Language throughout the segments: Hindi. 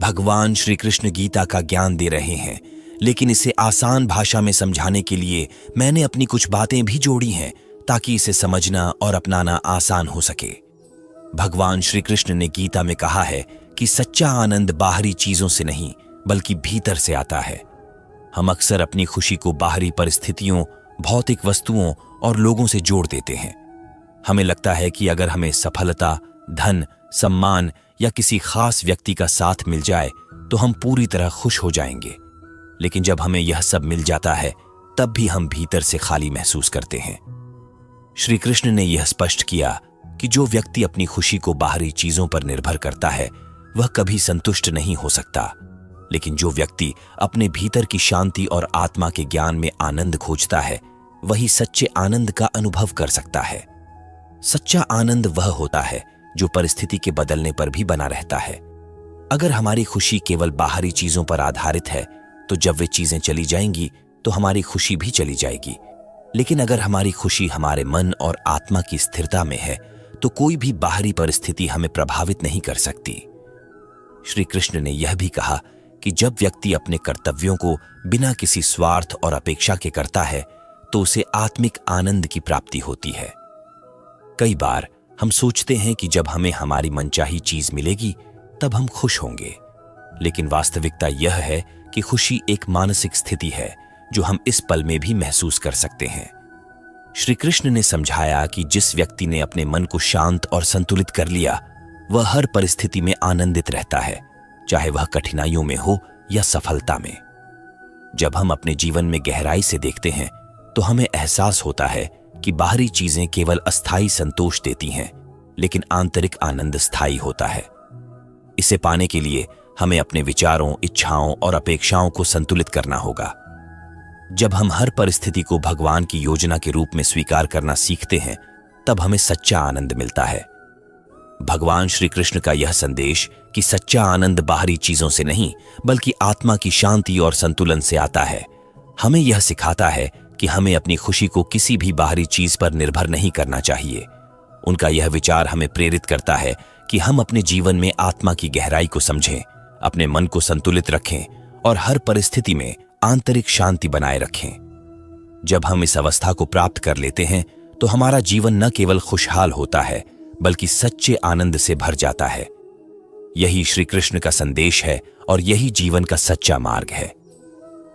भगवान श्री कृष्ण गीता का ज्ञान दे रहे हैं, लेकिन इसे आसान भाषा में समझाने के लिए मैंने अपनी कुछ बातें भी जोड़ी हैं ताकि इसे समझना और अपनाना आसान हो सके। भगवान श्री कृष्ण ने गीता में कहा है कि सच्चा आनंद बाहरी चीजों से नहीं बल्कि भीतर से आता है। हम अक्सर अपनी खुशी को बाहरी परिस्थितियों, भौतिक वस्तुओं और लोगों से जोड़ देते हैं। हमें लगता है कि अगर हमें सफलता, धन, सम्मान या किसी खास व्यक्ति का साथ मिल जाए तो हम पूरी तरह खुश हो जाएंगे। लेकिन जब हमें यह सब मिल जाता है तब भी हम भीतर से खाली महसूस करते हैं। श्री कृष्ण ने यह स्पष्ट किया कि जो व्यक्ति अपनी खुशी को बाहरी चीजों पर निर्भर करता है वह कभी संतुष्ट नहीं हो सकता, लेकिन जो व्यक्ति अपने भीतर की शांति और आत्मा के ज्ञान में आनंद खोजता है वही सच्चे आनंद का अनुभव कर सकता है। सच्चा आनंद वह होता है जो परिस्थिति के बदलने पर भी बना रहता है। अगर हमारी खुशी केवल बाहरी चीजों पर आधारित है तो जब वे चीजें चली जाएंगी तो हमारी खुशी भी चली जाएगी। लेकिन अगर हमारी खुशी हमारे मन और आत्मा की स्थिरता में है तो कोई भी बाहरी परिस्थिति हमें प्रभावित नहीं कर सकती। श्री कृष्ण ने यह भी कहा कि जब व्यक्ति अपने कर्तव्यों को बिना किसी स्वार्थ और अपेक्षा के करता है तो उसे आत्मिक आनंद की प्राप्ति होती है। कई बार हम सोचते हैं कि जब हमें हमारी मनचाही चीज मिलेगी तब हम खुश होंगे, लेकिन वास्तविकता यह है कि खुशी एक मानसिक स्थिति है जो हम इस पल में भी महसूस कर सकते हैं। श्री कृष्ण ने समझाया कि जिस व्यक्ति ने अपने मन को शांत और संतुलित कर लिया वह हर परिस्थिति में आनंदित रहता है, चाहे वह कठिनाइयों में हो या सफलता में। जब हम अपने जीवन में गहराई से देखते हैं तो हमें एहसास होता है कि बाहरी चीजें केवल अस्थायी संतोष देती हैं, लेकिन आंतरिक आनंद स्थायी होता है। इसे पाने के लिए हमें अपने विचारों, इच्छाओं और अपेक्षाओं को संतुलित करना होगा। जब हम हर परिस्थिति को भगवान की योजना के रूप में स्वीकार करना सीखते हैं तब हमें सच्चा आनंद मिलता है। भगवान श्री कृष्ण का यह संदेश कि सच्चा आनंद बाहरी चीजों से नहीं बल्कि आत्मा की शांति और संतुलन से आता है, हमें यह सिखाता है कि हमें अपनी खुशी को किसी भी बाहरी चीज पर निर्भर नहीं करना चाहिए। उनका यह विचार हमें प्रेरित करता है कि हम अपने जीवन में आत्मा की गहराई को समझें, अपने मन को संतुलित रखें और हर परिस्थिति में आंतरिक शांति बनाए रखें। जब हम इस अवस्था को प्राप्त कर लेते हैं तो हमारा जीवन न केवल खुशहाल होता है बल्कि सच्चे आनंद से भर जाता है। यही श्री कृष्ण का संदेश है और यही जीवन का सच्चा मार्ग है।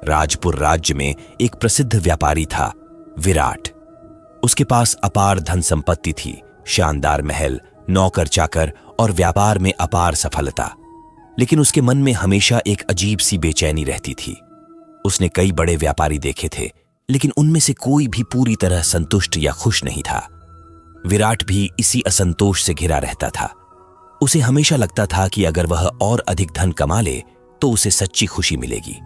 राजपुर राज्य में एक प्रसिद्ध व्यापारी था, विराट। उसके पास अपार धन संपत्ति थी, शानदार महल, नौकर चाकर और व्यापार में अपार सफलता। लेकिन उसके मन में हमेशा एक अजीब सी बेचैनी रहती थी। उसने कई बड़े व्यापारी देखे थे, लेकिन उनमें से कोई भी पूरी तरह संतुष्ट या खुश नहीं था। विराट भी इसी असंतोष से घिरा रहता था। उसे हमेशा लगता था कि अगर वह और अधिक धन कमा ले तो उसे सच्ची खुशी मिलेगी,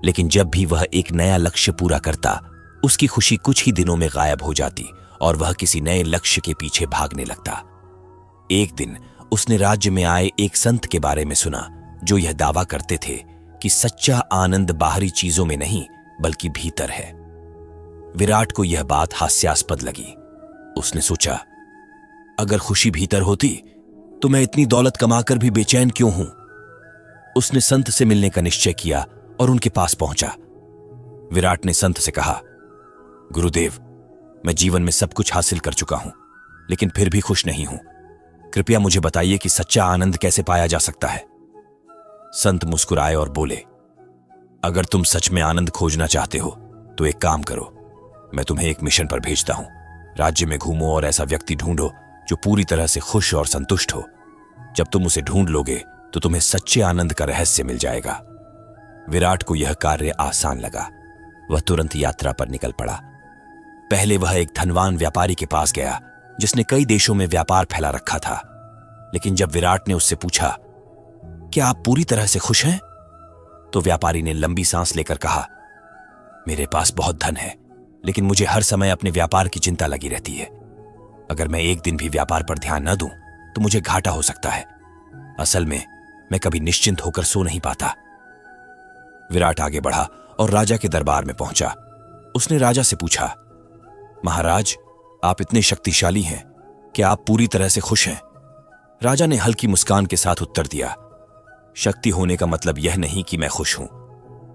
लेकिन जब भी वह एक नया लक्ष्य पूरा करता उसकी खुशी कुछ ही दिनों में गायब हो जाती और वह किसी नए लक्ष्य के पीछे भागने लगता। एक दिन उसने राज्य में आए एक संत के बारे में सुना जो यह दावा करते थे कि सच्चा आनंद बाहरी चीजों में नहीं बल्कि भीतर है। विराट को यह बात हास्यास्पद लगी। उसने सोचा, अगर खुशी भीतर होती तो मैं इतनी दौलत कमाकर भी बेचैन क्यों हूं। उसने संत से मिलने का निश्चय किया और उनके पास पहुंचा। विराट ने संत से कहा, गुरुदेव, मैं जीवन में सब कुछ हासिल कर चुका हूं लेकिन फिर भी खुश नहीं हूं। कृपया मुझे बताइए कि सच्चा आनंद कैसे पाया जा सकता है। संत मुस्कुराए और बोले, अगर तुम सच में आनंद खोजना चाहते हो तो एक काम करो, मैं तुम्हें एक मिशन पर भेजता हूं। राज्य में घूमो और ऐसा व्यक्ति ढूंढो जो पूरी तरह से खुश और संतुष्ट हो। जब तुम उसे ढूंढ लोगे तो तुम्हें सच्चे आनंद का रहस्य मिल जाएगा। विराट को यह कार्य आसान लगा। वह तुरंत यात्रा पर निकल पड़ा। पहले वह एक धनवान व्यापारी के पास गया जिसने कई देशों में व्यापार फैला रखा था। लेकिन जब विराट ने उससे पूछा, क्या आप पूरी तरह से खुश हैं, तो व्यापारी ने लंबी सांस लेकर कहा, मेरे पास बहुत धन है लेकिन मुझे हर समय अपने व्यापार की चिंता लगी रहती है। अगर मैं एक दिन भी व्यापार पर ध्यान न दूं तो मुझे घाटा हो सकता है। असल में मैं कभी निश्चिंत होकर सो नहीं पाता। विराट आगे बढ़ा और राजा के दरबार में पहुंचा। उसने राजा से पूछा, महाराज, आप इतने शक्तिशाली हैं, क्या आप पूरी तरह से खुश हैं? राजा ने हल्की मुस्कान के साथ उत्तर दिया, शक्ति होने का मतलब यह नहीं कि मैं खुश हूं।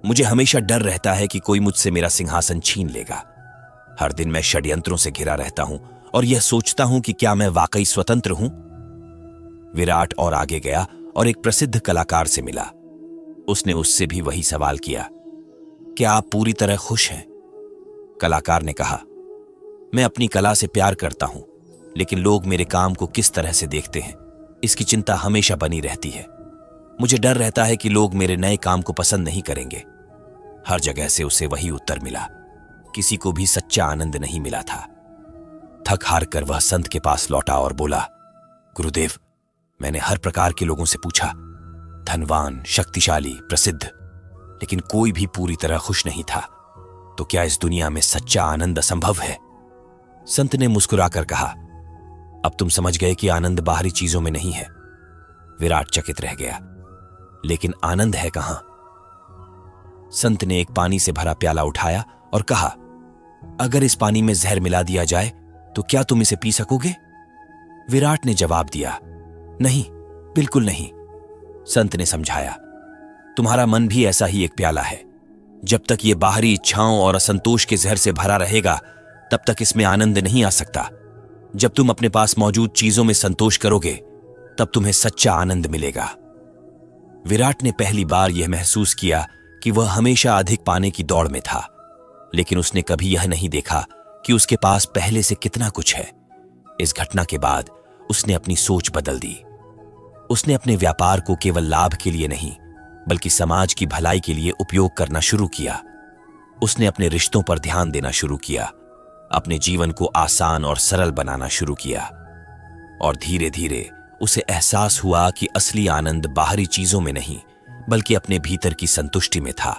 मुझे हमेशा डर रहता है कि कोई मुझसे मेरा सिंहासन छीन लेगा। हर दिन मैं षड्यंत्रों से घिरा रहता हूं और यह सोचता हूं कि क्या मैं वाकई स्वतंत्र हूं। विराट और आगे गया और एक प्रसिद्ध कलाकार से मिला। उसने उससे भी वही सवाल किया, क्या आप पूरी तरह खुश हैं? कलाकार ने कहा, मैं अपनी कला से प्यार करता हूं, लेकिन लोग मेरे काम को किस तरह से देखते हैं, इसकी चिंता हमेशा बनी रहती है। मुझे डर रहता है कि लोग मेरे नए काम को पसंद नहीं करेंगे। हर जगह से उसे वही उत्तर मिला। किसी को भी सच्चा आनंद नहीं मिला था। थक हार कर वह संत के पास लौटा और बोला, गुरुदेव, मैंने हर प्रकार के लोगों से पूछा, धनवान, शक्तिशाली, प्रसिद्ध, लेकिन कोई भी पूरी तरह खुश नहीं था। तो क्या इस दुनिया में सच्चा आनंद असंभव है? संत ने मुस्कुराकर कहा, अब तुम समझ गए कि आनंद बाहरी चीजों में नहीं है। विराट चकित रह गया, लेकिन आनंद है कहां? संत ने एक पानी से भरा प्याला उठाया और कहा, अगर इस पानी में जहर मिला दिया जाए तो क्या तुम इसे पी सकोगे? विराट ने जवाब दिया, नहीं, बिल्कुल नहीं। संत ने समझाया, तुम्हारा मन भी ऐसा ही एक प्याला है। जब तक ये बाहरी इच्छाओं और असंतोष के जहर से भरा रहेगा, तब तक इसमें आनंद नहीं आ सकता। जब तुम अपने पास मौजूद चीजों में संतोष करोगे, तब तुम्हें सच्चा आनंद मिलेगा। विराट ने पहली बार यह महसूस किया कि वह हमेशा अधिक पाने की दौड़ में था, लेकिन उसने कभी यह नहीं देखा कि उसके पास पहले से कितना कुछ है। इस घटना के बाद उसने अपनी सोच बदल दी। उसने अपने व्यापार को केवल लाभ के लिए नहीं, बल्कि समाज की भलाई के लिए उपयोग करना शुरू किया। उसने अपने रिश्तों पर ध्यान देना शुरू किया, अपने जीवन को आसान और सरल बनाना शुरू किया। और धीरे धीरे उसे एहसास हुआ कि असली आनंद बाहरी चीजों में नहीं, बल्कि अपने भीतर की संतुष्टि में था।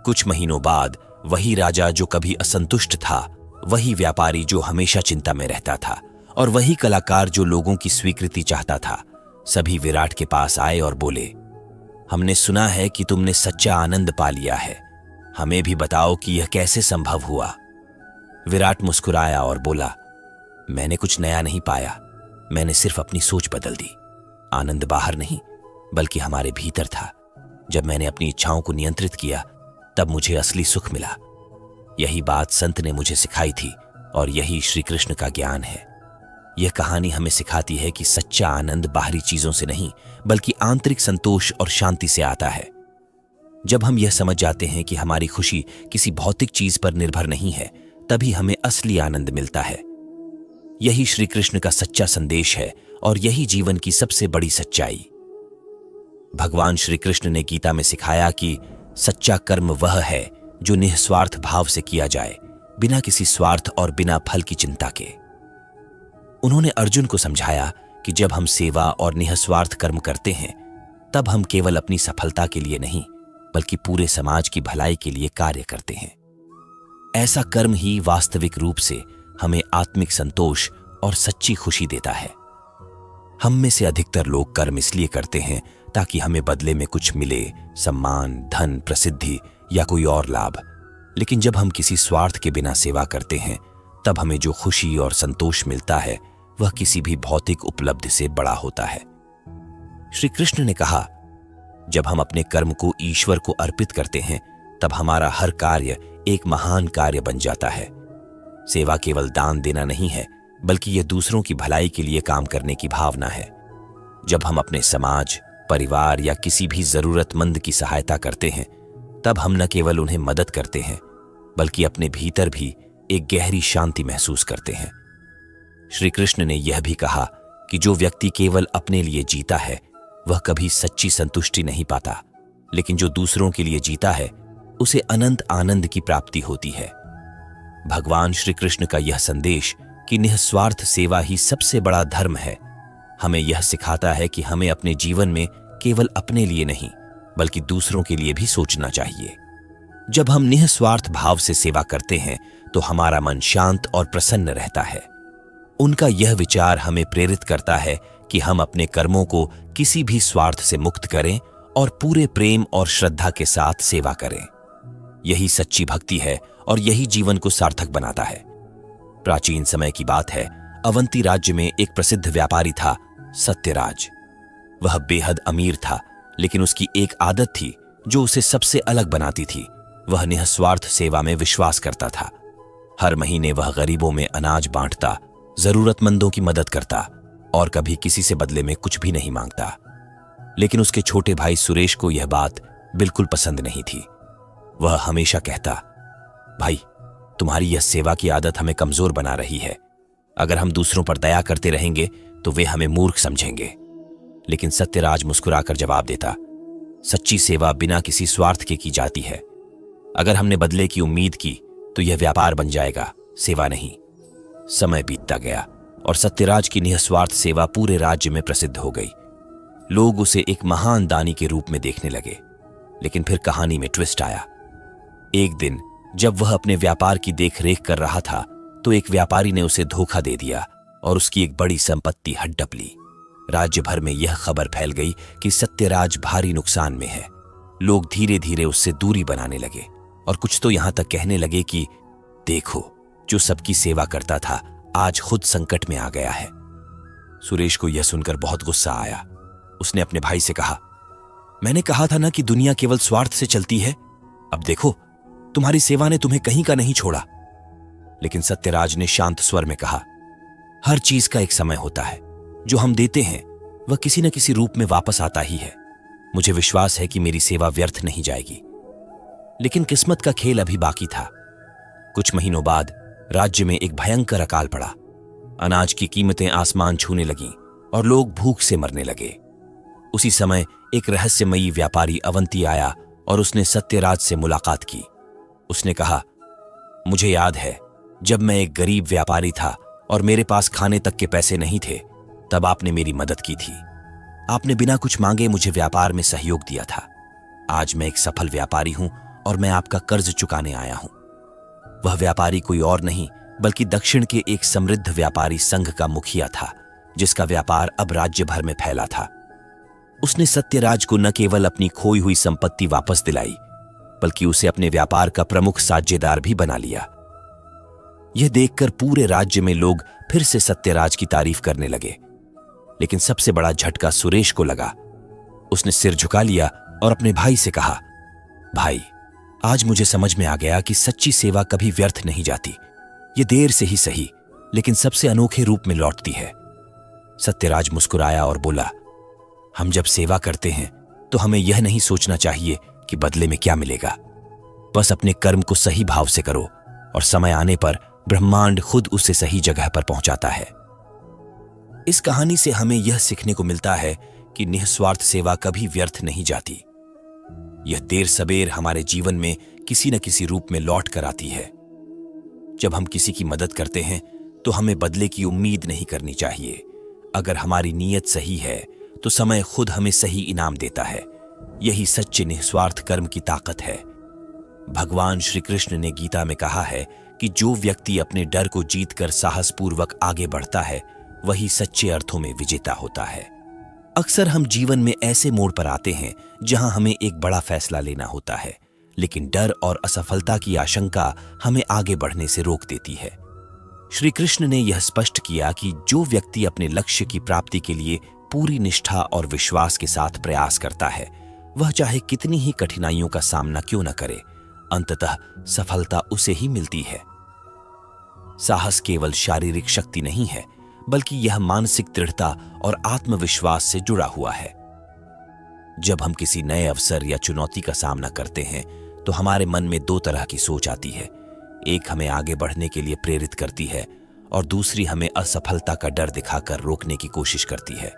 कुछ महीनों बाद वही राजा जो कभी असंतुष्ट था, वही व्यापारी जो हमेशा चिंता में रहता था, और वही कलाकार जो लोगों की स्वीकृति चाहता था, सभी विराट के पास आए और बोले, हमने सुना है कि तुमने सच्चा आनंद पा लिया है। हमें भी बताओ कि यह कैसे संभव हुआ। विराट मुस्कुराया और बोला, मैंने कुछ नया नहीं पाया, मैंने सिर्फ अपनी सोच बदल दी। आनंद बाहर नहीं, बल्कि हमारे भीतर था। जब मैंने अपनी इच्छाओं को नियंत्रित किया, तब मुझे असली सुख मिला। यही बात संत ने मुझे सिखाई थी, और यही श्री कृष्ण का ज्ञान है। यह कहानी हमें सिखाती है कि सच्चा आनंद बाहरी चीजों से नहीं, बल्कि आंतरिक संतोष और शांति से आता है। जब हम यह समझ जाते हैं कि हमारी खुशी किसी भौतिक चीज पर निर्भर नहीं है, तभी हमें असली आनंद मिलता है। यही श्री कृष्ण का सच्चा संदेश है, और यही जीवन की सबसे बड़ी सच्चाई। भगवान श्री कृष्ण ने गीता में सिखाया कि सच्चा कर्म वह है जो निस्वार्थ भाव से किया जाए, बिना किसी स्वार्थ और बिना फल की चिंता के। उन्होंने अर्जुन को समझाया कि जब हम सेवा और निस्वार्थ कर्म करते हैं, तब हम केवल अपनी सफलता के लिए नहीं, बल्कि पूरे समाज की भलाई के लिए कार्य करते हैं। ऐसा कर्म ही वास्तविक रूप से हमें आत्मिक संतोष और सच्ची खुशी देता है। हम में से अधिकतर लोग कर्म इसलिए करते हैं ताकि हमें बदले में कुछ मिले, सम्मान, धन, प्रसिद्धि या कोई और लाभ। लेकिन जब हम किसी स्वार्थ के बिना सेवा करते हैं, तब हमें जो खुशी और संतोष मिलता है, वह किसी भी भौतिक उपलब्धि से बड़ा होता है। श्री कृष्ण ने कहा, जब हम अपने कर्म को ईश्वर को अर्पित करते हैं, तब हमारा हर कार्य एक महान कार्य बन जाता है। सेवा केवल दान देना नहीं है, बल्कि यह दूसरों की भलाई के लिए काम करने की भावना है। जब हम अपने समाज, परिवार या किसी भी जरूरतमंद की सहायता करते हैं, तब हम न केवल उन्हें मदद करते हैं, बल्कि अपने भीतर भी एक गहरी शांति महसूस करते हैं। श्री कृष्ण ने यह भी कहा कि जो व्यक्ति केवल अपने लिए जीता है, वह कभी सच्ची संतुष्टि नहीं पाता, लेकिन जो दूसरों के लिए जीता है, उसे अनंत आनंद की प्राप्ति होती है। भगवान श्री कृष्ण का यह संदेश कि निस्वार्थ सेवा ही सबसे बड़ा धर्म है, हमें यह सिखाता है कि हमें अपने जीवन में केवल अपने लिए नहीं, बल्कि दूसरों के लिए भी सोचना चाहिए। जब हम निस्वार्थ भाव से सेवा करते हैं, तो हमारा मन शांत और प्रसन्न रहता है। उनका यह विचार हमें प्रेरित करता है कि हम अपने कर्मों को किसी भी स्वार्थ से मुक्त करें और पूरे प्रेम और श्रद्धा के साथ सेवा करें। यही सच्ची भक्ति है और यही जीवन को सार्थक बनाता है। प्राचीन समय की बात है, अवंती राज्य में एक प्रसिद्ध व्यापारी था, सत्यराज। वह बेहद अमीर था लेकिन उसकी एक आदत थी जो उसे सबसे अलग बनाती थी। वह निस्वार्थ सेवा में विश्वास करता था। हर महीने वह गरीबों में अनाज बांटता, जरूरतमंदों की मदद करता और कभी किसी से बदले में कुछ भी नहीं मांगता। लेकिन उसके छोटे भाई सुरेश को यह बात बिल्कुल पसंद नहीं थी। वह हमेशा कहता, भाई, तुम्हारी यह सेवा की आदत हमें कमजोर बना रही है। अगर हम दूसरों पर दया करते रहेंगे तो वे हमें मूर्ख समझेंगे। लेकिन सत्यराज मुस्कुराकर जवाब देता, सच्ची सेवा बिना किसी स्वार्थ के की जाती है। अगर हमने बदले की उम्मीद की तो यह व्यापार बन जाएगा, सेवा नहीं। समय बीतता गया और सत्यराज की निस्वार्थ सेवा पूरे राज्य में प्रसिद्ध हो गई। लोग उसे एक महान दानी के रूप में देखने लगे। लेकिन फिर कहानी में ट्विस्ट आया। एक दिन जब वह अपने व्यापार की देखरेख कर रहा था तो एक व्यापारी ने उसे धोखा दे दिया और उसकी एक बड़ी संपत्ति हड़प ली। राज्य भर में यह खबर फैल गई कि सत्यराज भारी नुकसान में है। लोग धीरे धीरे उससे दूरी बनाने लगे और कुछ तो यहां तक कहने लगे कि देखो, जो सबकी सेवा करता था आज खुद संकट में आ गया है। सुरेश को यह सुनकर बहुत गुस्सा आया। उसने अपने भाई से कहा, मैंने कहा था ना कि दुनिया केवल स्वार्थ से चलती है। अब देखो, तुम्हारी सेवा ने तुम्हें कहीं का नहीं छोड़ा। लेकिन सत्यराज ने शांत स्वर में कहा, हर चीज का एक समय होता है। जो हम देते हैं वह किसी न किसी रूप में वापस आता ही है। मुझे विश्वास है कि मेरी सेवा व्यर्थ नहीं जाएगी। लेकिन किस्मत का खेल अभी बाकी था। कुछ महीनों बाद राज्य में एक भयंकर अकाल पड़ा। अनाज की कीमतें आसमान छूने लगीं और लोग भूख से मरने लगे। उसी समय एक रहस्यमयी व्यापारी अवंती आया और उसने सत्यराज से मुलाकात की। उसने कहा, मुझे याद है जब मैं एक गरीब व्यापारी था और मेरे पास खाने तक के पैसे नहीं थे, तब आपने मेरी मदद की थी। आपने बिना कुछ मांगे मुझे व्यापार में सहयोग दिया था। आज मैं एक सफल व्यापारी हूं और मैं आपका कर्ज चुकाने आया हूं। वह व्यापारी कोई और नहीं बल्कि दक्षिण के एक समृद्ध व्यापारी संघ का मुखिया था, जिसका व्यापार अब राज्य भर में फैला था। उसने सत्यराज को न केवल अपनी खोई हुई संपत्ति वापस दिलाई, बल्कि उसे अपने व्यापार का प्रमुख साझेदार भी बना लिया। यह देखकर पूरे राज्य में लोग फिर से सत्यराज की तारीफ करने लगे। लेकिन सबसे बड़ा झटका सुरेश को लगा। उसने सिर झुका लिया और अपने भाई से कहा, भाई, आज मुझे समझ में आ गया कि सच्ची सेवा कभी व्यर्थ नहीं जाती। ये देर से ही सही, लेकिन सबसे अनोखे रूप में लौटती है। सत्यराज मुस्कुराया और बोला, हम जब सेवा करते हैं तो हमें यह नहीं सोचना चाहिए कि बदले में क्या मिलेगा। बस अपने कर्म को सही भाव से करो और समय आने पर ब्रह्मांड खुद उसे सही जगह पर पहुंचाता है। इस कहानी से हमें यह सीखने को मिलता है कि निस्वार्थ सेवा कभी व्यर्थ नहीं जाती। यह देर सबेर हमारे जीवन में किसी न किसी रूप में लौट कर आती है। जब हम किसी की मदद करते हैं तो हमें बदले की उम्मीद नहीं करनी चाहिए। अगर हमारी नीयत सही है तो समय खुद हमें सही इनाम देता है। यही सच्चे निस्वार्थ कर्म की ताकत है। भगवान श्री कृष्ण ने गीता में कहा है कि जो व्यक्ति अपने डर को जीतकर साहसपूर्वक आगे बढ़ता है वही सच्चे अर्थों में विजेता होता है। अक्सर हम जीवन में ऐसे मोड़ पर आते हैं जहां हमें एक बड़ा फैसला लेना होता है, लेकिन डर और असफलता की आशंका हमें आगे बढ़ने से रोक देती है। श्री कृष्ण ने यह स्पष्ट किया कि जो व्यक्ति अपने लक्ष्य की प्राप्ति के लिए पूरी निष्ठा और विश्वास के साथ प्रयास करता है, वह चाहे कितनी ही कठिनाइयों का सामना क्यों न करे, अंततः सफलता उसे ही मिलती है। साहस केवल शारीरिक शक्ति नहीं है, बल्कि यह मानसिक दृढ़ता और आत्मविश्वास से जुड़ा हुआ है। जब हम किसी नए अवसर या चुनौती का सामना करते हैं तो हमारे मन में दो तरह की सोच आती है। एक हमें आगे बढ़ने के लिए प्रेरित करती है और दूसरी हमें असफलता का डर दिखाकर रोकने की कोशिश करती है।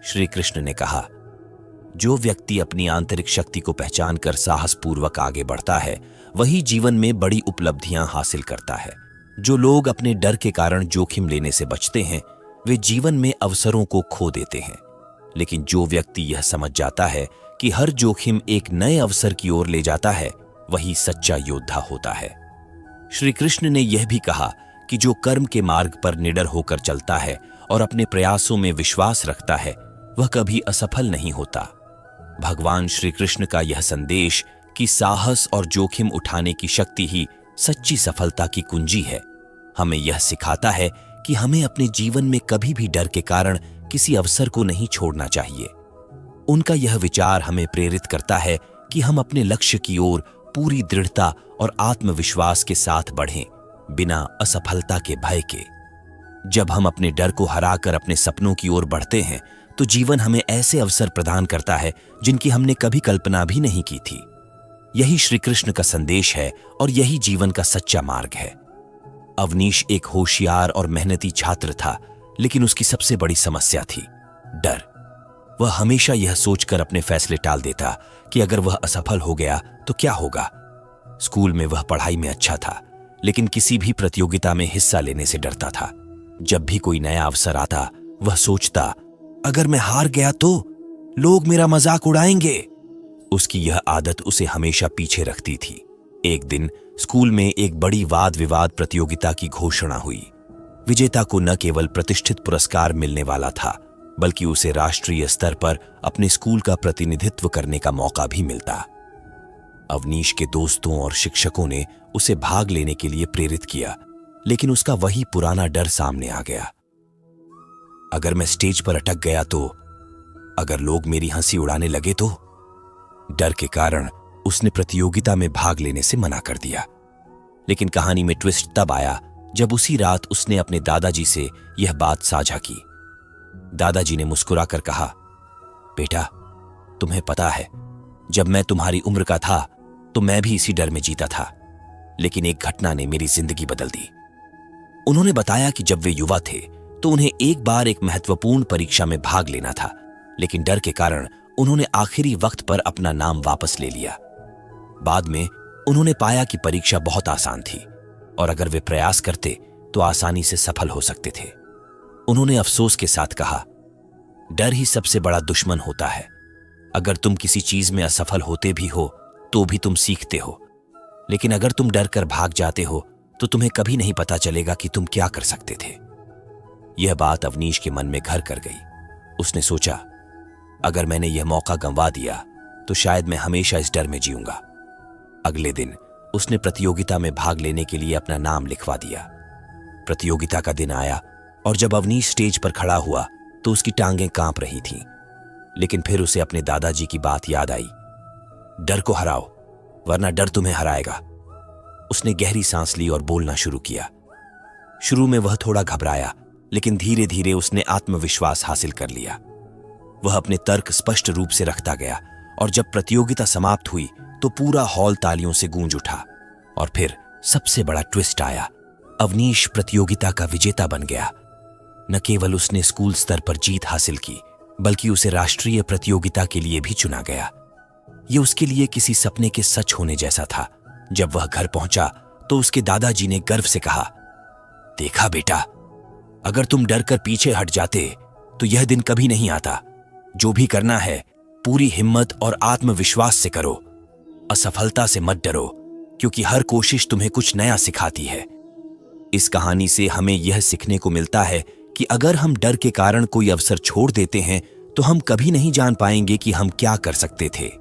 श्री कृष्ण ने कहा, जो व्यक्ति अपनी आंतरिक शक्ति को पहचान कर साहसपूर्वक आगे बढ़ता है वही जीवन में बड़ी उपलब्धियां हासिल करता है। जो लोग अपने डर के कारण जोखिम लेने से बचते हैं वे जीवन में अवसरों को खो देते हैं। लेकिन जो व्यक्ति यह समझ जाता है कि हर जोखिम एक नए अवसर की ओर ले जाता है वही सच्चा योद्धा होता है। श्री कृष्ण ने यह भी कहा कि जो कर्म के मार्ग पर निडर होकर चलता है और अपने प्रयासों में विश्वास रखता है वह कभी असफल नहीं होता। भगवान श्री कृष्ण का यह संदेश कि साहस और जोखिम उठाने की शक्ति ही सच्ची सफलता की कुंजी है, हमें यह सिखाता है कि हमें अपने जीवन में कभी भी डर के कारण किसी अवसर को नहीं छोड़ना चाहिए। उनका यह विचार हमें प्रेरित करता है कि हम अपने लक्ष्य की ओर पूरी दृढ़ता और आत्मविश्वास के साथ बढ़ें, बिना असफलता के भय के। जब हम अपने डर को हराकर अपने सपनों की ओर बढ़ते हैं तो जीवन हमें ऐसे अवसर प्रदान करता है जिनकी हमने कभी कल्पना भी नहीं की थी। यही श्री कृष्ण का संदेश है और यही जीवन का सच्चा मार्ग है। अवनीश एक होशियार और मेहनती छात्र था, लेकिन उसकी सबसे बड़ी समस्या थी डर। वह हमेशा यह सोचकर अपने फैसले टाल देता कि अगर वह असफल हो गया तो क्या होगा। स्कूल में वह पढ़ाई में अच्छा था, लेकिन किसी भी प्रतियोगिता में हिस्सा लेने से डरता था। जब भी कोई नया अवसर आता, वह सोचता, अगर मैं हार गया तो लोग मेरा मजाक उड़ाएंगे। उसकी यह आदत उसे हमेशा पीछे रखती थी। एक दिन स्कूल में एक बड़ी वाद विवाद प्रतियोगिता की घोषणा हुई। विजेता को न केवल प्रतिष्ठित पुरस्कार मिलने वाला था, बल्कि उसे राष्ट्रीय स्तर पर अपने स्कूल का प्रतिनिधित्व करने का मौका भी मिलता। अवनीश के दोस्तों और शिक्षकों ने उसे भाग लेने के लिए प्रेरित किया, लेकिन उसका वही पुराना डर सामने आ गया। अगर मैं स्टेज पर अटक गया तो, अगर लोग मेरी हंसी उड़ाने लगे तो। डर के कारण उसने प्रतियोगिता में भाग लेने से मना कर दिया। लेकिन कहानी में ट्विस्ट तब आया जब उसी रात उसने अपने दादाजी से यह बात साझा की। दादाजी ने मुस्कुराकर कहा, बेटा, तुम्हें पता है, जब मैं तुम्हारी उम्र का था तो मैं भी इसी डर में जीता था, लेकिन एक घटना ने मेरी जिंदगी बदल दी। उन्होंने बताया कि जब वे युवा थे तो उन्हें एक बार एक महत्वपूर्ण परीक्षा में भाग लेना था, लेकिन डर के कारण उन्होंने आखिरी वक्त पर अपना नाम वापस ले लिया। बाद में उन्होंने पाया कि परीक्षा बहुत आसान थी और अगर वे प्रयास करते तो आसानी से सफल हो सकते थे। उन्होंने अफसोस के साथ कहा, डर ही सबसे बड़ा दुश्मन होता है। अगर तुम किसी चीज में असफल होते भी हो तो भी तुम सीखते हो, लेकिन अगर तुम डर कर भाग जाते हो तो तुम्हें कभी नहीं पता चलेगा कि तुम क्या कर सकते थे। यह बात अवनीश के मन में घर कर गई। उसने सोचा, अगर मैंने यह मौका गंवा दिया तो शायद मैं हमेशा इस डर में जीऊंगा। अगले दिन उसने प्रतियोगिता में भाग लेने के लिए अपना नाम लिखवा दिया। प्रतियोगिता का दिन आया और जब अवनीश स्टेज पर खड़ा हुआ तो उसकी टांगें कांप रही थीं, लेकिन फिर उसे अपने दादाजी की बात याद आई, डर को हराओ वरना डर तुम्हें हराएगा। उसने गहरी सांस ली और बोलना शुरू किया। शुरू में वह थोड़ा घबराया, लेकिन धीरे धीरे उसने आत्मविश्वास हासिल कर लिया। वह अपने तर्क स्पष्ट रूप से रखता गया और जब प्रतियोगिता समाप्त हुई तो पूरा हॉल तालियों से गूंज उठा। और फिर सबसे बड़ा ट्विस्ट आया, अवनीश प्रतियोगिता का विजेता बन गया। न केवल उसने स्कूल स्तर पर जीत हासिल की, बल्कि उसे राष्ट्रीय प्रतियोगिता के लिए भी चुना गया। यह उसके लिए किसी सपने के सच होने जैसा था। जब वह घर पहुंचा तो उसके दादाजी ने गर्व से कहा, देखा बेटा, अगर तुम डर कर पीछे हट जाते तो यह दिन कभी नहीं आता। जो भी करना है पूरी हिम्मत और आत्मविश्वास से करो। असफलता से मत डरो, क्योंकि हर कोशिश तुम्हें कुछ नया सिखाती है। इस कहानी से हमें यह सीखने को मिलता है कि अगर हम डर के कारण कोई अवसर छोड़ देते हैं तो हम कभी नहीं जान पाएंगे कि हम क्या कर सकते थे।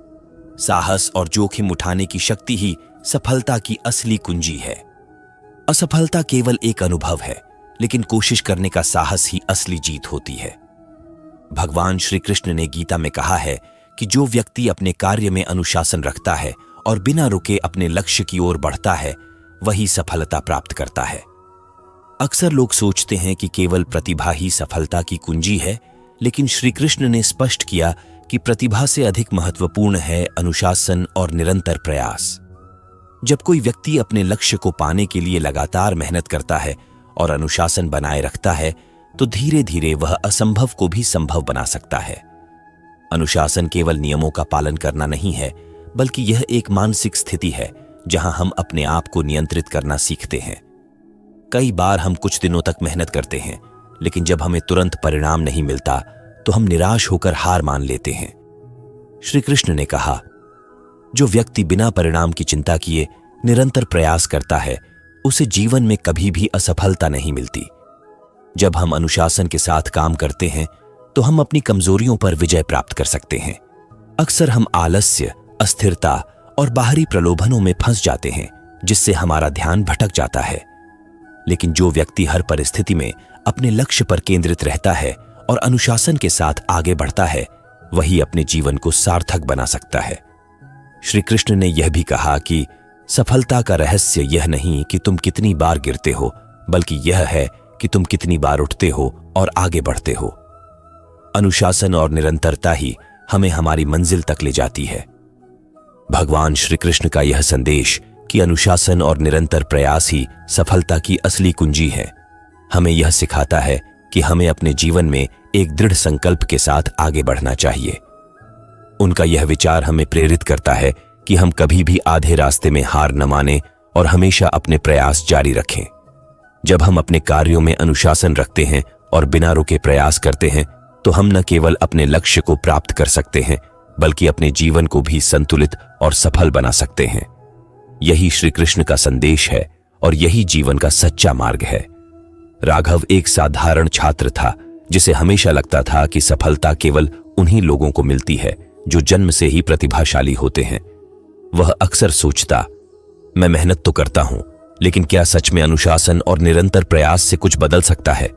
साहस और जोखिम उठाने की शक्ति ही सफलता की असली कुंजी है। असफलता केवल एक अनुभव है, लेकिन कोशिश करने का साहस ही असली जीत होती है। भगवान श्री कृष्ण ने गीता में कहा है कि जो व्यक्ति अपने कार्य में अनुशासन रखता है और बिना रुके अपने लक्ष्य की ओर बढ़ता है, वही सफलता प्राप्त करता है। अक्सर लोग सोचते हैं कि केवल प्रतिभा ही सफलता की कुंजी है, लेकिन श्री कृष्ण ने स्पष्ट किया कि प्रतिभा से अधिक महत्वपूर्ण है अनुशासन और निरंतर प्रयास। जब कोई व्यक्ति अपने लक्ष्य को पाने के लिए लगातार मेहनत करता है और अनुशासन बनाए रखता है, तो धीरे धीरे वह असंभव को भी संभव बना सकता है। अनुशासन केवल नियमों का पालन करना नहीं है, बल्कि यह एक मानसिक स्थिति है जहां हम अपने आप को नियंत्रित करना सीखते हैं। कई बार हम कुछ दिनों तक मेहनत करते हैं, लेकिन जब हमें तुरंत परिणाम नहीं मिलता तो हम निराश होकर हार मान लेते हैं। श्री कृष्ण ने कहा, जो व्यक्ति बिना परिणाम की चिंता किए निरंतर प्रयास करता है, उसे जीवन में कभी भी असफलता नहीं मिलती। जब हम अनुशासन के साथ काम करते हैं तो हम अपनी कमजोरियों पर विजय प्राप्त कर सकते हैं। अक्सर हम आलस्य, अस्थिरता और बाहरी प्रलोभनों में फंस जाते हैं, जिससे हमारा ध्यान भटक जाता है। लेकिन जो व्यक्ति हर परिस्थिति में अपने लक्ष्य पर केंद्रित रहता है और अनुशासन के साथ आगे बढ़ता है, वही अपने जीवन को सार्थक बना सकता है। श्री कृष्ण ने यह भी कहा कि सफलता का रहस्य यह नहीं कि तुम कितनी बार गिरते हो, बल्कि यह है कि तुम कितनी बार उठते हो और आगे बढ़ते हो। अनुशासन और निरंतरता ही हमें हमारी मंजिल तक ले जाती है। भगवान श्री कृष्ण का यह संदेश कि अनुशासन और निरंतर प्रयास ही सफलता की असली कुंजी है, हमें यह सिखाता है कि हमें अपने जीवन में एक दृढ़ संकल्प के साथ आगे बढ़ना चाहिए। उनका यह विचार हमें प्रेरित करता है कि हम कभी भी आधे रास्ते में हार न मानें और हमेशा अपने प्रयास जारी रखें। जब हम अपने कार्यों में अनुशासन रखते हैं और बिना रुके प्रयास करते हैं, तो हम न केवल अपने लक्ष्य को प्राप्त कर सकते हैं, बल्कि अपने जीवन को भी संतुलित और सफल बना सकते हैं। यही श्री कृष्ण का संदेश है और यही जीवन का सच्चा मार्ग है। राघव एक साधारण छात्र था जिसे हमेशा लगता था कि सफलता केवल उन्हीं लोगों को मिलती है जो जन्म से ही प्रतिभाशाली होते हैं। वह अक्सर सोचता, मैं मेहनत तो करता हूं, लेकिन क्या सच में अनुशासन और निरंतर प्रयास से कुछ बदल सकता है?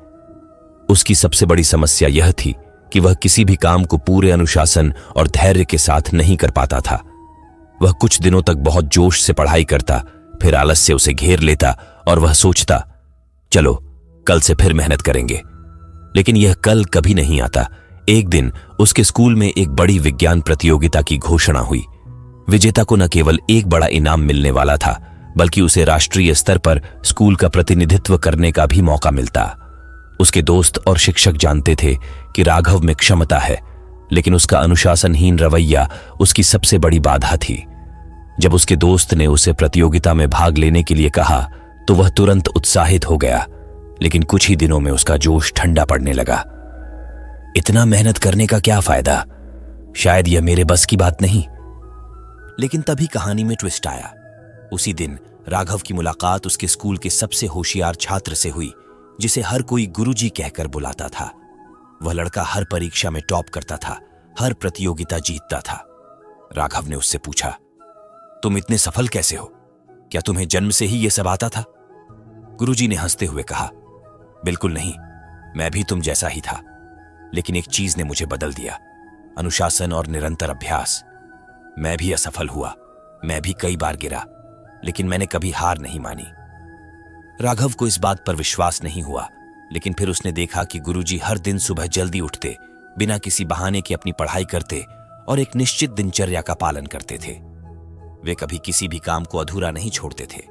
उसकी सबसे बड़ी समस्या यह थी कि वह किसी भी काम को पूरे अनुशासन और धैर्य के साथ नहीं कर पाता था। वह कुछ दिनों तक बहुत जोश से पढ़ाई करता, फिर आलस्य उसे घेर लेता और वह सोचता, चलो कल से फिर मेहनत करेंगे। लेकिन यह कल कभी नहीं आता। एक दिन उसके स्कूल में एक बड़ी विज्ञान प्रतियोगिता की घोषणा हुई। विजेता को न केवल एक बड़ा इनाम मिलने वाला था, बल्कि उसे राष्ट्रीय स्तर पर स्कूल का प्रतिनिधित्व करने का भी मौका मिलता। उसके दोस्त और शिक्षक जानते थे कि राघव में क्षमता है, लेकिन उसका अनुशासनहीन रवैया उसकी सबसे बड़ी बाधा थी। जब उसके दोस्त ने उसे प्रतियोगिता में भाग लेने के लिए कहा, तो वह तुरंत उत्साहित हो गया, लेकिन कुछ ही दिनों में उसका जोश ठंडा पड़ने लगा। इतना मेहनत करने का क्या फायदा? शायद यह मेरे बस की बात नहीं। लेकिन तभी कहानी में ट्विस्ट आया। उसी दिन राघव की मुलाकात उसके स्कूल के सबसे होशियार छात्र से हुई, जिसे हर कोई गुरुजी कहकर बुलाता था। वह लड़का हर परीक्षा में टॉप करता था, हर प्रतियोगिता जीतता था। राघव ने उससे पूछा, तुम इतने सफल कैसे हो? क्या तुम्हें जन्म से ही यह सब आता था? गुरुजी ने हंसते हुए कहा, बिल्कुल नहीं, मैं भी तुम जैसा ही था, लेकिन एक चीज ने मुझे बदल दिया, अनुशासन और निरंतर अभ्यास। मैं भी असफल हुआ, मैं भी कई बार गिरा, लेकिन मैंने कभी हार नहीं मानी। राघव को इस बात पर विश्वास नहीं हुआ, लेकिन फिर उसने देखा कि गुरुजी हर दिन सुबह जल्दी उठते, बिना किसी बहाने के अपनी पढ़ाई करते और एक निश्चित दिनचर्या का पालन करते थे। वे कभी किसी भी काम को अधूरा नहीं छोड़ते थे।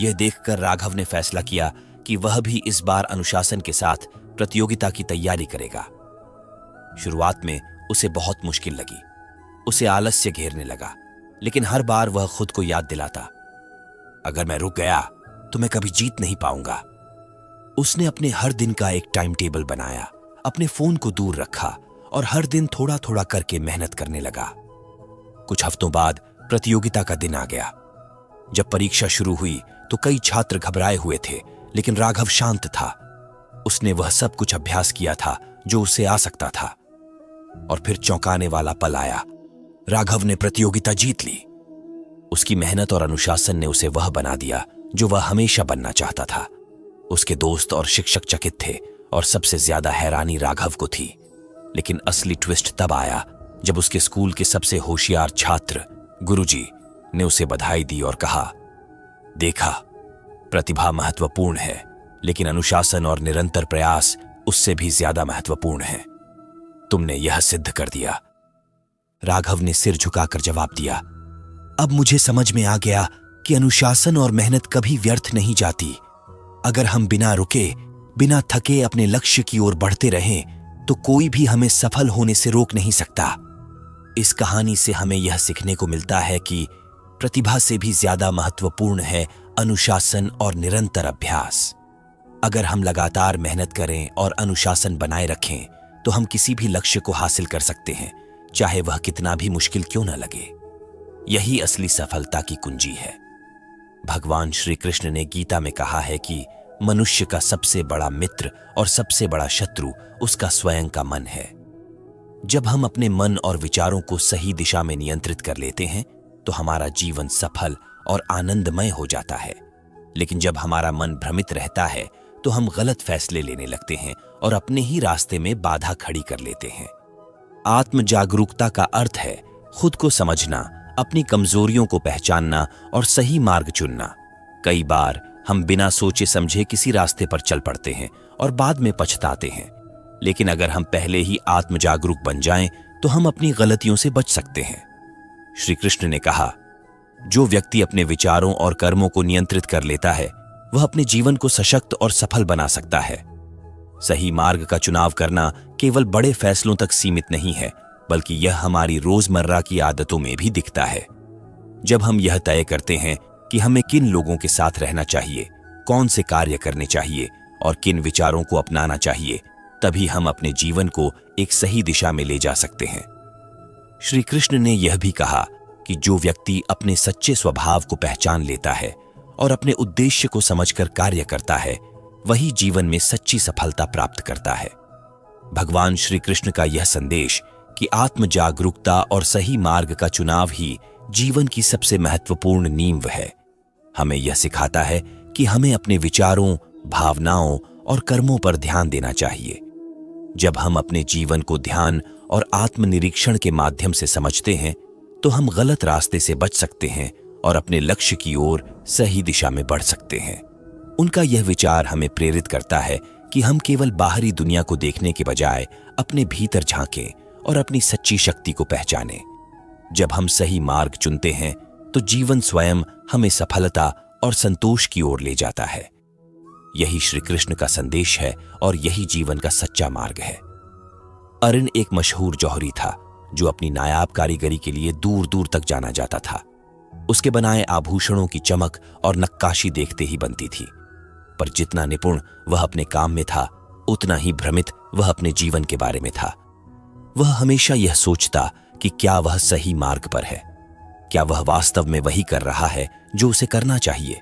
यह देखकर राघव ने फैसला किया कि वह भी इस बार अनुशासन के साथ प्रतियोगिता की तैयारी करेगा। शुरुआत में उसे बहुत मुश्किल लगी, उसे आलस्य घेरने लगा, लेकिन हर बार वह खुद को याद दिलाता, अगर मैं रुक गया तो मैं कभी जीत नहीं पाऊंगा। उसने अपने हर दिन का एक टाइम टेबल बनाया, अपने फोन को दूर रखा और हर दिन थोड़ा थोड़ा करके मेहनत करने लगा। कुछ हफ्तों बाद प्रतियोगिता का दिन आ गया। जब परीक्षा शुरू हुई तो कई छात्र घबराए हुए थे, लेकिन राघव शांत था। उसने वह सब कुछ अभ्यास किया था जो उसे आ सकता था। और फिर चौंकाने वाला पल आया। राघव ने प्रतियोगिता जीत ली। उसकी मेहनत और अनुशासन ने उसे वह बना दिया जो वह हमेशा बनना चाहता था। उसके दोस्त और शिक्षक चकित थे और सबसे ज्यादा हैरानी राघव को थी। लेकिन असली ट्विस्ट तब आया जब उसके स्कूल के सबसे होशियार छात्र गुरुजी ने उसे बधाई दी और कहा, देखा, प्रतिभा महत्वपूर्ण है, लेकिन अनुशासन और निरंतर प्रयास उससे भी ज्यादा महत्वपूर्ण है। तुमने यह सिद्ध कर दिया। राघव ने सिर झुकाकर जवाब दिया, अब मुझे समझ में आ गया कि अनुशासन और मेहनत कभी व्यर्थ नहीं जाती। अगर हम बिना रुके, बिना थके अपने लक्ष्य की ओर बढ़ते रहें, तो कोई भी हमें सफल होने से रोक नहीं सकता। इस कहानी से हमें यह सीखने को मिलता है कि प्रतिभा से भी ज्यादा महत्वपूर्ण है अनुशासन और निरंतर अभ्यास। अगर हम लगातार मेहनत करें और अनुशासन बनाए रखें, तो हम किसी भी लक्ष्य को हासिल कर सकते हैं, चाहे वह कितना भी मुश्किल क्यों न लगे। यही असली सफलता की कुंजी है। भगवान श्री कृष्ण ने गीता में कहा है कि मनुष्य का सबसे बड़ा मित्र और सबसे बड़ा शत्रु उसका स्वयं का मन है। जब हम अपने मन और विचारों को सही दिशा में नियंत्रित कर लेते हैं, तो हमारा जीवन सफल और आनंदमय हो जाता है। लेकिन जब हमारा मन भ्रमित रहता है, तो हम गलत फैसले लेने लगते हैं और अपने ही रास्ते में बाधा खड़ी कर लेते हैं। आत्म जागरूकता का अर्थ है खुद को समझना, अपनी कमजोरियों को पहचानना और सही मार्ग चुनना। कई बार हम बिना सोचे समझे किसी रास्ते पर चल पड़ते हैं और बाद में पछताते हैं, लेकिन अगर हम पहले ही आत्म जागरूक बन जाएं तो हम अपनी गलतियों से बच सकते हैं। श्री कृष्ण ने कहा, जो व्यक्ति अपने विचारों और कर्मों को नियंत्रित कर लेता है वह अपने जीवन को सशक्त और सफल बना सकता है। सही मार्ग का चुनाव करना केवल बड़े फैसलों तक सीमित नहीं है, बल्कि यह हमारी रोजमर्रा की आदतों में भी दिखता है। जब हम यह तय करते हैं कि हमें किन लोगों के साथ रहना चाहिए, कौन से कार्य करने चाहिए और किन विचारों को अपनाना चाहिए, तभी हम अपने जीवन को एक सही दिशा में ले जा सकते हैं। श्री कृष्ण ने यह भी कहा कि जो व्यक्ति अपने सच्चे स्वभाव को पहचान लेता है और अपने उद्देश्य को समझकर कार्य करता है, वही जीवन में सच्ची सफलता प्राप्त करता है। भगवान श्री कृष्ण का यह संदेश कि आत्म जागरूकता और सही मार्ग का चुनाव ही जीवन की सबसे महत्वपूर्ण नींव है, हमें यह सिखाता है कि हमें अपने विचारों, भावनाओं और कर्मों पर ध्यान देना चाहिए। जब हम अपने जीवन को ध्यान और आत्मनिरीक्षण के माध्यम से समझते हैं तो हम गलत रास्ते से बच सकते हैं और अपने लक्ष्य की ओर सही दिशा में बढ़ सकते हैं। उनका यह विचार हमें प्रेरित करता है कि हम केवल बाहरी दुनिया को देखने के बजाय अपने भीतर झांकें और अपनी सच्ची शक्ति को पहचानें। जब हम सही मार्ग चुनते हैं तो जीवन स्वयं हमें सफलता और संतोष की ओर ले जाता है। यही श्री कृष्ण का संदेश है और यही जीवन का सच्चा मार्ग है। अरिन एक मशहूर जौहरी था जो अपनी नायाब कारीगरी के लिए दूर दूर तक जाना जाता था। उसके बनाए आभूषणों की चमक और नक्काशी देखते ही बनती थी, पर जितना निपुण वह अपने काम में था, उतना ही भ्रमित वह अपने जीवन के बारे में था। वह हमेशा यह सोचता कि क्या वह सही मार्ग पर है, क्या वह वास्तव में वही कर रहा है जो उसे करना चाहिए।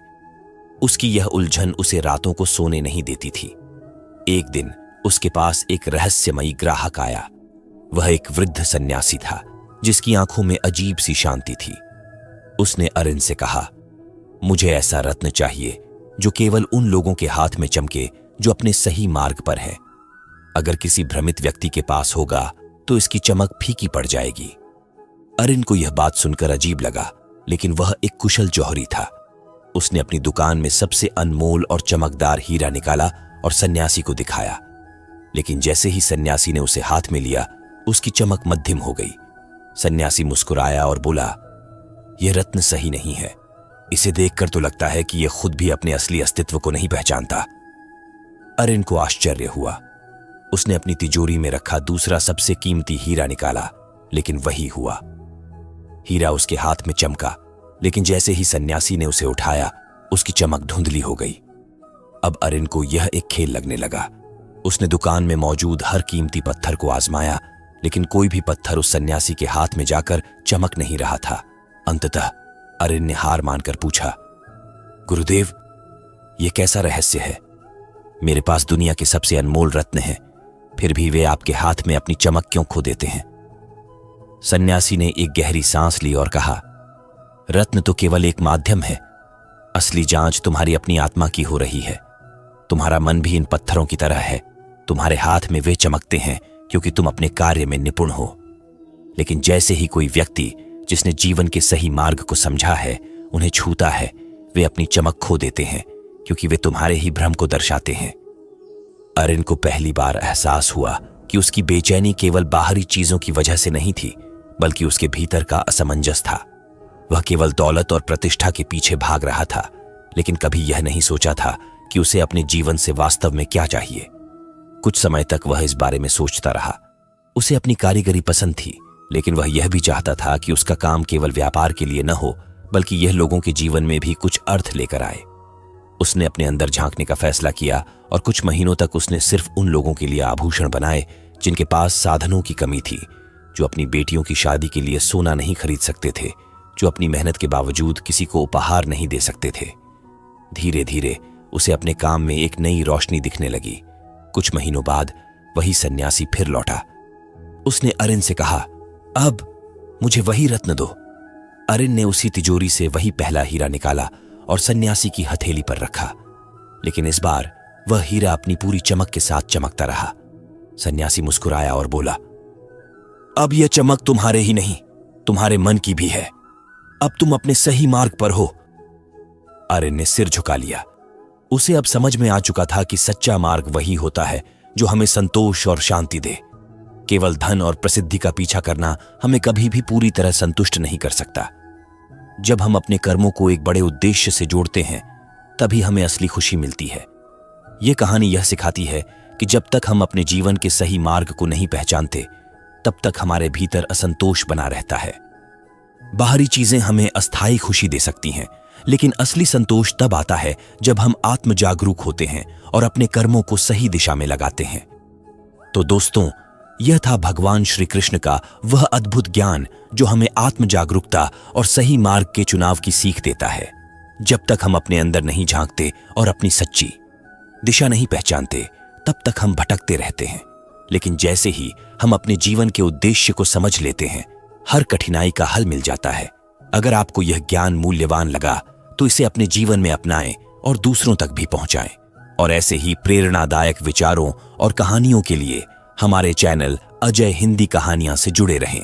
उसकी यह उलझन उसे रातों को सोने नहीं देती थी। एक दिन उसके पास एक रहस्यमयी ग्राहक आया। वह एक वृद्ध सन्यासी था जिसकी आंखों में अजीब सी शांति थी। उसने अरिन से कहा, मुझे ऐसा रत्न चाहिए जो केवल उन लोगों के हाथ में चमके जो अपने सही मार्ग पर हैं। अगर किसी भ्रमित व्यक्ति के पास होगा तो इसकी चमक फीकी पड़ जाएगी। अरिन को यह बात सुनकर अजीब लगा, लेकिन वह एक कुशल जौहरी था। उसने अपनी दुकान में सबसे अनमोल और चमकदार हीरा निकाला और सन्यासी को दिखाया, लेकिन जैसे ही सन्यासी ने उसे हाथ में लिया, उसकी चमक मध्यम हो गई। सन्यासी मुस्कुराया और बोला, यह रत्न सही नहीं है। इसे देखकर तो लगता है कि यह खुद भी अपने असली अस्तित्व को नहीं पहचानता। अरिन को आश्चर्य हुआ। उसने अपनी तिजोरी में रखा दूसरा सबसे कीमती हीरा निकाला, लेकिन वही हुआ। हीरा उसके हाथ में चमका, लेकिन जैसे ही सन्यासी ने उसे उठाया, उसकी चमक धुंधली हो गई। अब अरिन को यह एक खेल लगने लगा। उसने दुकान में मौजूद हर कीमती पत्थर को आजमाया, लेकिन कोई भी पत्थर उस सन्यासी के हाथ में जाकर चमक नहीं रहा था। अंततः अरिन ने हार मानकर पूछा, गुरुदेव, यह कैसा रहस्य है? मेरे पास दुनिया के सबसे अनमोल रत्न हैं, फिर भी वे आपके हाथ में अपनी चमक क्यों खो देते हैं? सन्यासी ने एक गहरी सांस ली और कहा, रत्न तो केवल एक माध्यम है। असली जांच तुम्हारी अपनी आत्मा की हो रही है। तुम्हारा मन भी इन पत्थरों की तरह है। तुम्हारे हाथ में वे चमकते हैं क्योंकि तुम अपने कार्य में निपुण हो, लेकिन जैसे ही कोई व्यक्ति जिसने जीवन के सही मार्ग को समझा है उन्हें छूता है, वे अपनी चमक खो देते हैं क्योंकि वे तुम्हारे ही भ्रम को दर्शाते हैं। अरिन को पहली बार एहसास हुआ कि उसकी बेचैनी केवल बाहरी चीजों की वजह से नहीं थी, बल्कि उसके भीतर का असमंजस था। वह केवल दौलत और प्रतिष्ठा के पीछे भाग रहा था, लेकिन कभी यह नहीं सोचा था कि उसे अपने जीवन से वास्तव में क्या चाहिए। कुछ समय तक वह इस बारे में सोचता रहा। उसे अपनी कारीगरी पसंद थी, लेकिन वह यह भी चाहता था कि उसका काम केवल व्यापार के लिए न हो, बल्कि यह लोगों के जीवन में भी कुछ अर्थ लेकर आए। उसने अपने अंदर झांकने का फैसला किया और कुछ महीनों तक उसने सिर्फ उन लोगों के लिए आभूषण बनाए जिनके पास साधनों की कमी थी, जो अपनी बेटियों की शादी के लिए सोना नहीं खरीद सकते थे, जो अपनी मेहनत के बावजूद किसी को उपहार नहीं दे सकते थे। धीरे धीरे उसे अपने काम में एक नई रोशनी दिखने लगी। कुछ महीनों बाद वही सन्यासी फिर लौटा। उसने अरिन से कहा, अब मुझे वही रत्न दो। अरिन ने उसी तिजोरी से वही पहला हीरा निकाला और सन्यासी की हथेली पर रखा, लेकिन इस बार वह हीरा अपनी पूरी चमक के साथ चमकता रहा। सन्यासी मुस्कुराया और बोला, अब यह चमक तुम्हारे ही नहीं, तुम्हारे मन की भी है। अब तुम अपने सही मार्ग पर हो। आर्यन ने सिर झुका लिया। उसे अब समझ में आ चुका था कि सच्चा मार्ग वही होता है जो हमें संतोष और शांति दे। केवल धन और प्रसिद्धि का पीछा करना हमें कभी भी पूरी तरह संतुष्ट नहीं कर सकता। जब हम अपने कर्मों को एक बड़े उद्देश्य से जोड़ते हैं, तभी हमें असली खुशी मिलती है। यह कहानी यह सिखाती है कि जब तक हम अपने जीवन के सही मार्ग को नहीं पहचानते, तब तक हमारे भीतर असंतोष बना रहता है। बाहरी चीजें हमें अस्थायी खुशी दे सकती हैं, लेकिन असली संतोष तब आता है जब हम आत्म जागरूक होते हैं और अपने कर्मों को सही दिशा में लगाते हैं। तो दोस्तों, यह था भगवान श्री कृष्ण का वह अद्भुत ज्ञान जो हमें आत्म जागरूकता और सही मार्ग के चुनाव की सीख देता है। जब तक हम अपने अंदर नहीं झांकते और अपनी सच्ची दिशा नहीं पहचानते, तब तक हम भटकते रहते हैं। लेकिन जैसे ही हम अपने जीवन के उद्देश्य को समझ लेते हैं, हर कठिनाई का हल मिल जाता है। अगर आपको यह ज्ञान मूल्यवान लगा तो इसे अपने जीवन में अपनाएं और दूसरों तक भी पहुंचाएं। और ऐसे ही प्रेरणादायक विचारों और कहानियों के लिए हमारे चैनल अजय हिंदी कहानियां से जुड़े रहें।